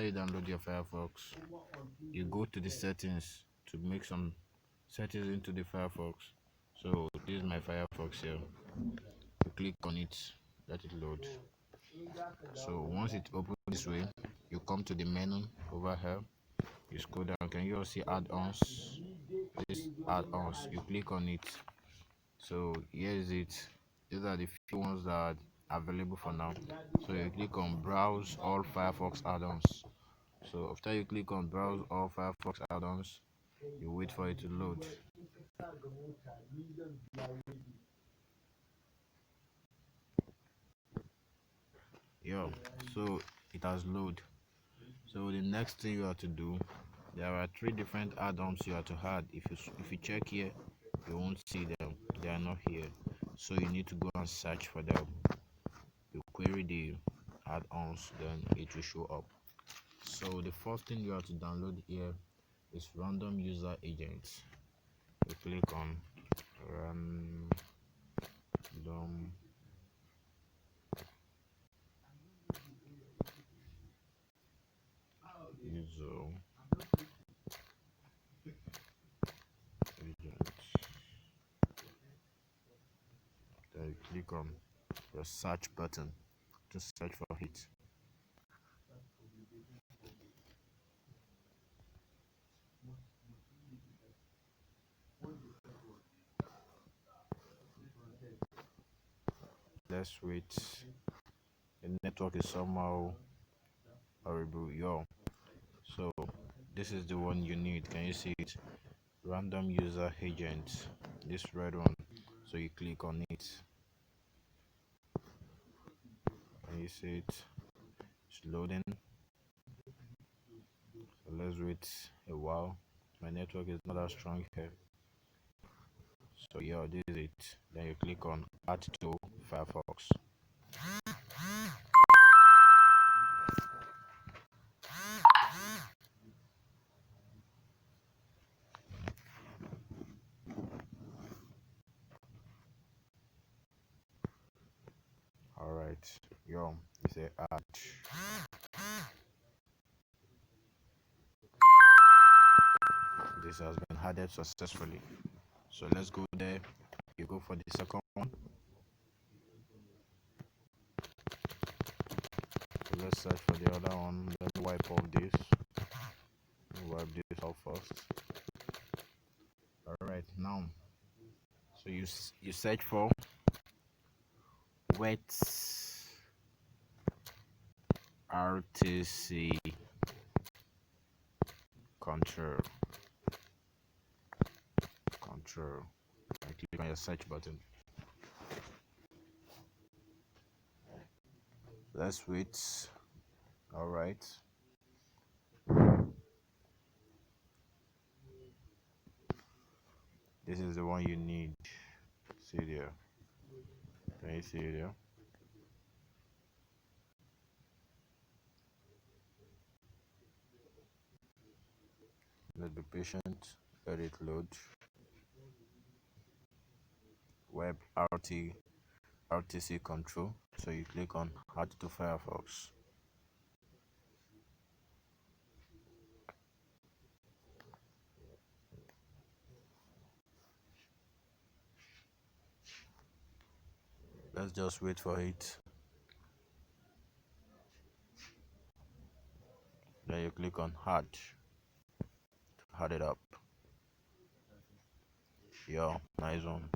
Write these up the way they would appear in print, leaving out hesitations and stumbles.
you download your Firefox, you go to the settings to make some settings into the Firefox. So this is my Firefox here. You click on it, let it load. So once it opens this way, you come to the menu over here. You scroll down. Can you all see add-ons? This add-ons. You click on it. So here is it. These are the few ones that are available for now. So you click on browse all Firefox add-ons. So after you click on browse all Firefox add-ons, you wait for it to load. Yeah, so it has loaded. So the next thing you have to do, there are three different add-ons you have to add. If you check here, you won't see them. They are not here. So you need to go and search for them. You query the add-ons, then it will show up. So the first thing you have to download here is random user agents. You click on random user agent. Then you click on the search button to search for it. Let's wait. The network is somehow horrible, yo. So this is the one you need. Can you see it? Random user agent. This red one. So you click on it. Can you see it? It's loading. So let's wait a while. My network is not that strong here. So yeah, this is it. Then you click on add to Firefox. Alright, yo, you say add. This has been added successfully. So let's go there. You go for the second one. So let's search for the other one. Let me wipe off this. Wipe this off first. Alright, now. So you search for wet RTC control. And click on your search button. Let's wait. Alright. This is the one you need. See there. Can you see it there? Let's be patient. Let it load. Web RTC control. So you click on add to Firefox. Let's just wait for it. Then you click on add to add it up. Yeah, nice one.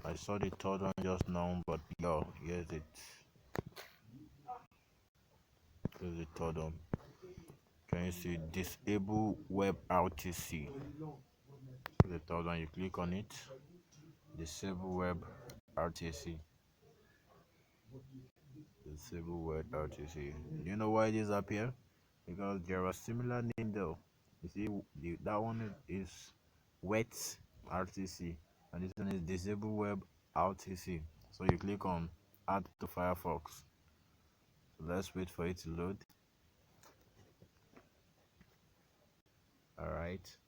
I saw the third one just now, but yeah, here's it. Here's the third one. Can you see disable web RTC? The third one, you click on it. Disable web RTC. Disable web RTC. Do you know why this appear? Because there are similar name though. You see, that one is wet RTC, and this one is disable web RTC. So you click on add to Firefox. So let's wait for it to load. Alright.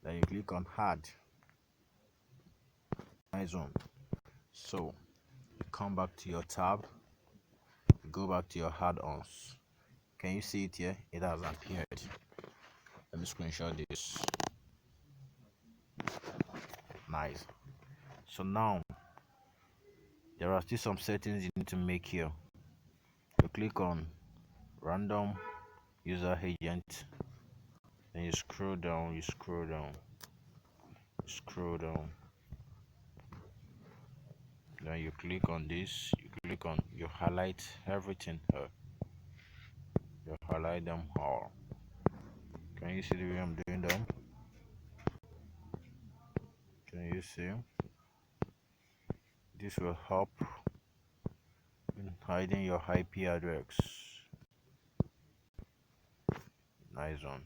Then you click on add. Nice one. So you come back to your tab. go back to your add-ons. Can you see it here? It has appeared. Let me screenshot this. Nice. So now there are still some settings you need to make here. You click on random user agent, then you scroll down, then you click on this, you highlight everything here. You highlight them all. Can you see the way I'm doing them? Can you see? This will help in hiding your IP address. Nice one.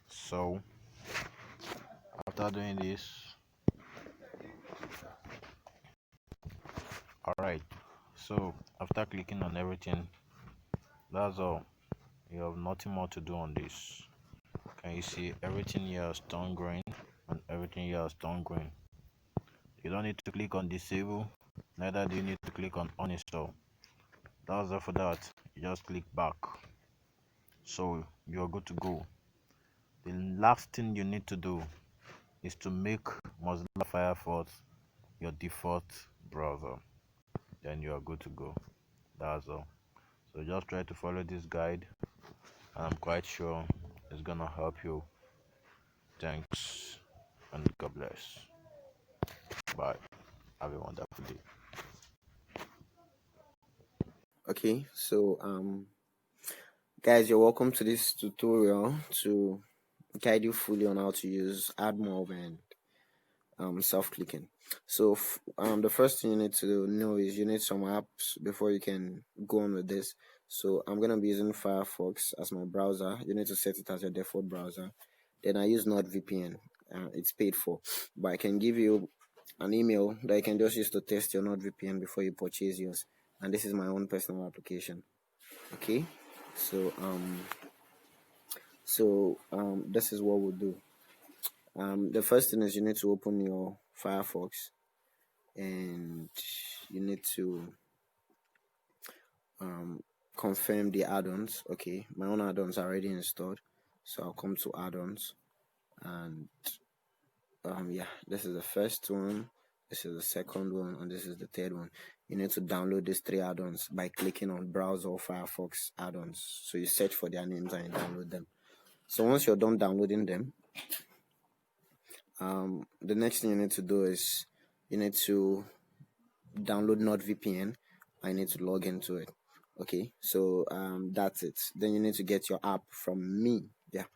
So after doing this, alright, so after clicking on everything, that's all. You have nothing more to do on this. Can you see everything here is turned green and everything here is turned green? You don't need to click on disable, neither do you need to click on uninstall. That's all for that. You just click back, so you're good to go. The last thing you need to do is to make Mozilla Firefox your default browser, then you are good to go. That's all. So just try to follow this guide. I'm quite sure it's gonna help you. Thanks and God bless. Bye. Have a wonderful day. Okay, so guys, you're welcome to this tutorial to guide you fully on how to use Admob and self-clicking. So the first thing you need to know is you need some apps before you can go on with this. So I'm gonna be using Firefox as my browser. You need to set it as your default browser. Then I use NordVPN. It's paid for, but I can give you an email that you can just use to test your NordVPN before you purchase yours. And this is my own personal application. Okay, so this is what we'll do. The first thing is you need to open your Firefox and you need to confirm the add-ons. Okay, my own add-ons are already installed, so I'll come to add-ons and yeah, this is the first one, this is the second one, and this is the third one. You need to download these 3 add-ons by clicking on browser or Firefox add-ons. So you search for their names and you download them. So once you're done downloading them, the next thing you need to do is you need to download NordVPN and you need to log into it. Okay, so that's it. Then you need to get your app from me. Yeah,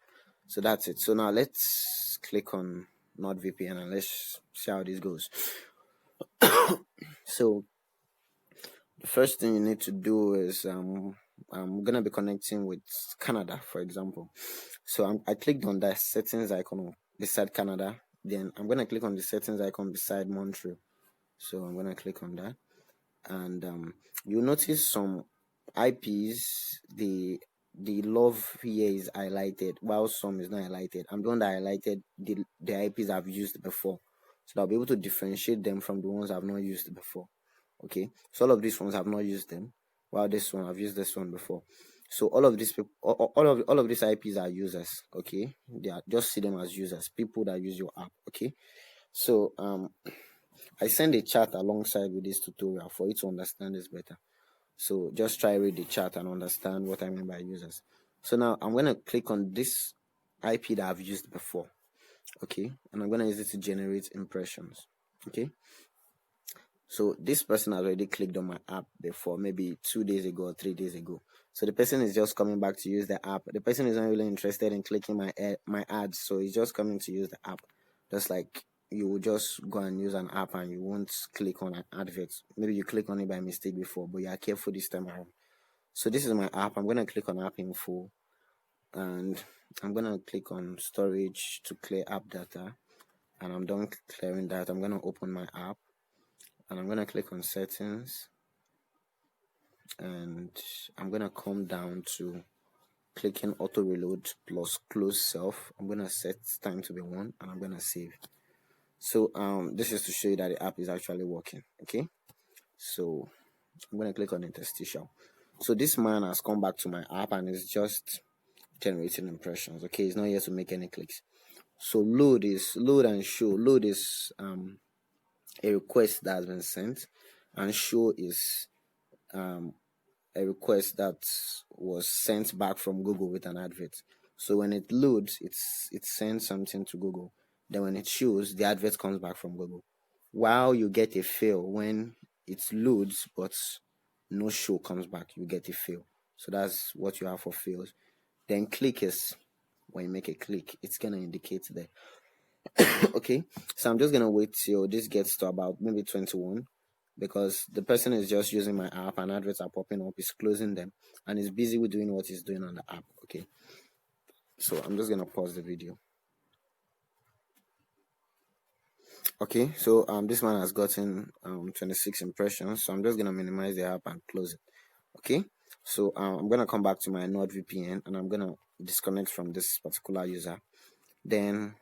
so that's it. So now let's click on NordVPN and let's see how this goes. So the first thing you need to do is I'm gonna be connecting with Canada, for example. So I clicked on the settings icon beside Canada. Then I'm gonna click on the settings icon beside Montreal. So I'm gonna click on that, and you'll notice some IPs. The love here is highlighted, while some is not highlighted. I'm the one that highlighted the IPs I've used before, so I'll be able to differentiate them from the ones I've not used before. Okay, so all of these ones I've not used them, while this one I've used this one before. So all of these people, all of these IPs are users. Okay, they are, just see them as users, people that use your app. Okay, so I send a chat alongside with this tutorial for you to understand this better. So just try read the chat and understand what I mean by users. So now I'm going to click on this IP that I've used before. Okay, and I'm going to use it to generate impressions. Okay, so this person has already clicked on my app before, maybe 2 days ago or 3 days ago. So the person is just coming back to use the app. The person is not really interested in clicking my ads, so he's just coming to use the app. Just like you will just go and use an app and you won't click on an advert. Maybe you click on it by mistake before, but you are careful this time around. So this is my app. I'm going to click on app info and I'm going to click on storage to clear app data. And I'm done clearing that. I'm going to open my app and I'm going to click on settings and I'm going to come down to clicking auto reload plus close self. I'm going to set time to be 1 and I'm going to save. So this is to show you that the app is actually working. Okay, So I'm going to click on interstitial. So this man has come back to my app and is just generating impressions. Okay, it's not here to make any clicks. So load and show. Load is a request that has been sent, and show is a request that was sent back from Google with an advert. So when it loads, it sends something to Google. Then when it shows, the advert comes back from Google. While you get a fail when it loads but no show comes back, you get a fail. So that's what you have for fails. Then click is when you make a click, it's gonna indicate there. Okay, so I'm just gonna wait till this gets to about maybe 21, because the person is just using my app and adverts are popping up, he's closing them and he's busy with doing what he's doing on the app. Okay, so I'm just gonna pause the video. Okay, so this man has gotten 26 impressions, so I'm just gonna minimize the app and close it. Okay, so I'm gonna come back to my NordVPN and I'm gonna disconnect from this particular user. Then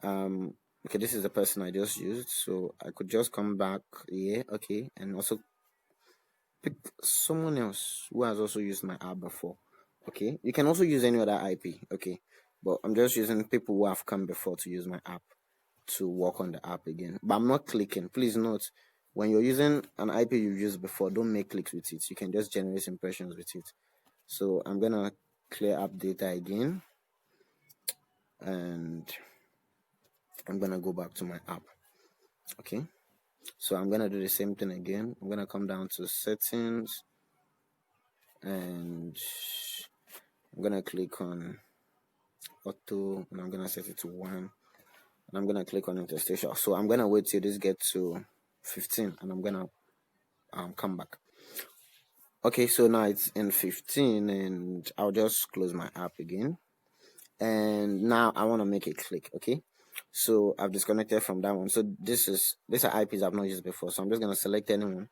okay, this is the person I just used, so I could just come back here. Okay, and also pick someone else who has also used my app before. Okay, you can also use any other IP. Okay, but I'm just using people who have come before to use my app to work on the app again. But I'm not clicking. Please note, when you're using an IP you've used before, don't make clicks with it. You can just generate impressions with it. So I'm gonna clear up data again, and I'm gonna go back to my app. Okay, so I'm gonna do the same thing again. I'm gonna come down to settings, and I'm gonna click on auto, and I'm gonna set it to 1, and I'm gonna click on interstitial. So I'm gonna wait till this gets to 15, and I'm gonna come back. Okay, so now it's in 15, and I'll just close my app again, and now I want to make a click. Okay, so I've disconnected from that one. So these are IPs I've not used before, so I'm just gonna select anyone,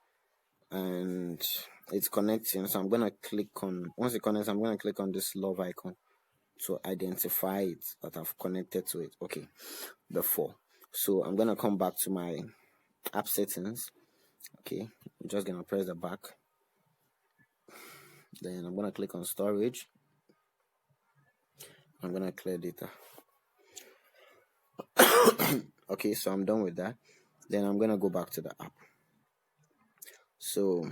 and it's connecting. So I'm gonna click on, once it connects, I'm gonna click on this love icon to identify it that I've connected to it. Okay, before. So I'm gonna come back to my app settings. Okay, I'm just gonna press the back. Then I'm gonna click on storage. I'm gonna clear data. Okay, so I'm done with that. Then I'm gonna go back to the app. So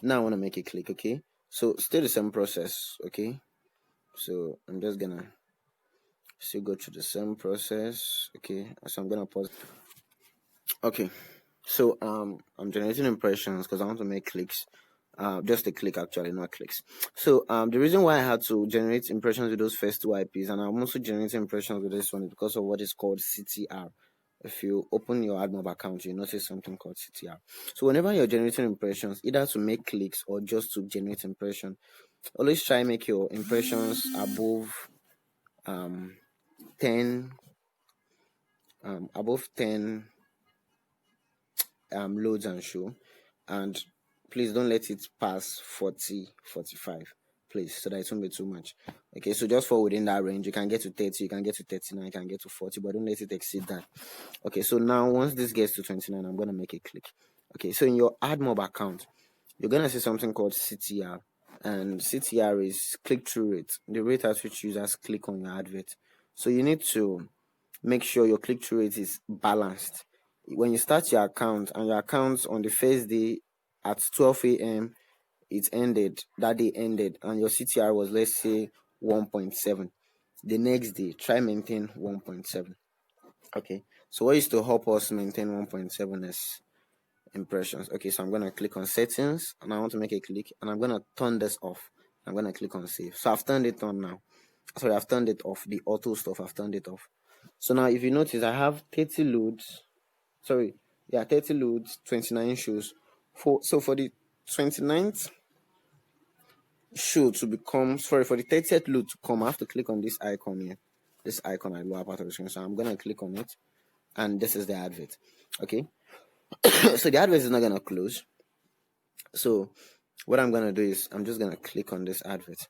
now I want to make a click. Okay, so still the same process. Okay, so I'm just gonna still go through the same process. Okay, so I'm gonna pause. Okay, so I'm generating impressions because I want to make clicks. Just a click, actually, not clicks. So the reason why I had to generate impressions with those first two IPs, and I'm also generating impressions with this one, is because of what is called CTR. If you open your Admob account, you notice something called CTR. So whenever you're generating impressions, either to make clicks or just to generate impression, always try make your impressions above 10 loads and show, and please don't let it pass 40, 45, please, so that it won't be too much. Okay, so just fall within that range. You can get to 30, you can get to 39, you can get to 40, but don't let it exceed that. Okay, so now once this gets to 29, I'm going to make a click. Okay, so in your Admob account, you're going to see something called CTR, and CTR is click-through rate, the rate at which users click on your advert. So you need to make sure your click-through rate is balanced. When you start your account, and your account on the first day at 12 a.m. that day ended, and your CTR was, let's say, 1.7, the next day try maintain 1.7. Okay, so what is to help us maintain 1.7 is impressions. Okay, so I'm going to click on settings, and I want to make a click, and I'm going to turn this off. I'm going to click on save. So I've turned it on now. Sorry, I've turned it off. The auto stuff, I've turned it off. So now if you notice, I have 30 loads. 30 loads, 29 shows. So for the 29th show to become, for the 30th load to come, I have to click on this icon here. This icon at lower part of the screen. So I'm gonna click on it, and this is the advert. Okay. So the advert is not gonna close. So what I'm gonna do is I'm just gonna click on this advert,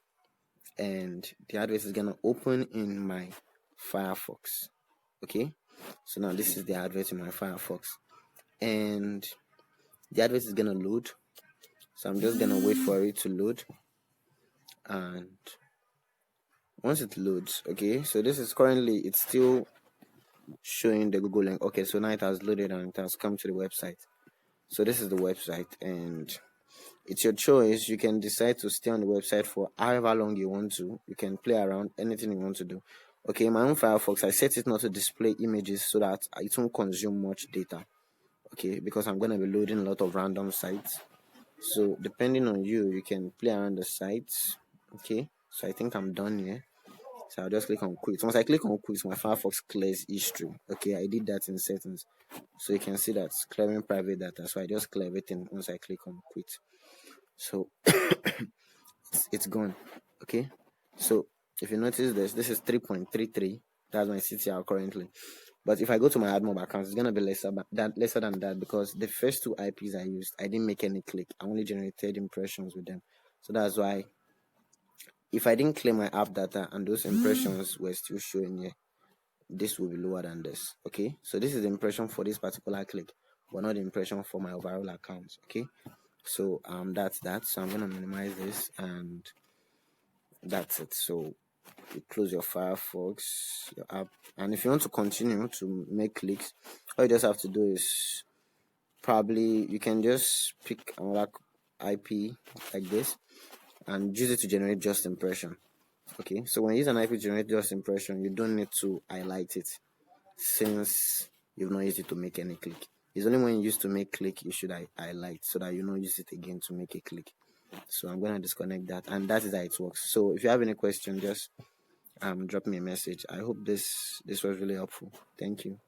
and the advert is gonna open in my Firefox. Okay. So now this is the advert in my Firefox, and the advert is gonna load. So I'm just gonna wait for it to load, and once it loads, okay, so this is currently, it's still showing the Google link. Okay, so now it has loaded and it has come to the website. So this is the website, and it's your choice. You can decide to stay on the website for however long you want to. You can play around, anything you want to do. Okay, my own Firefox, I set it not to display images so that it won't consume much data. Okay, because I'm gonna be loading a lot of random sites. So depending on you, you can play around the sites. Okay, so I think I'm done here. So I'll just click on quit. Once I click on quit, my Firefox clears history. Okay, I did that in settings. So you can see that clearing private data. So I just clear everything once I click on quit. So it's gone. Okay, so if you notice this is 3.33. That's my CTR currently. But if I go to my Admob account, it's gonna be lesser than that, because the first two IPs I used, I didn't make any click. I only generated impressions with them. So that's why if I didn't clear my app data and those impressions were still showing here, this will be lower than this. Okay, so this is the impression for this particular click, but not the impression for my overall account. Okay, so that's that. So I'm gonna minimize this, and that's it. So you close your Firefox, your app, and if you want to continue to make clicks, all you just have to do is, probably you can just pick another IP like this and use it to generate just impression. Okay, so when you use an IP to generate just impression, you don't need to highlight it, since you've not used it to make any click. It's only when you use to make click you should highlight, so that you don't use it again to make a click. So I'm gonna disconnect that, and that is how it works. So if you have any question, just drop me a message. I hope this was really helpful. Thank you.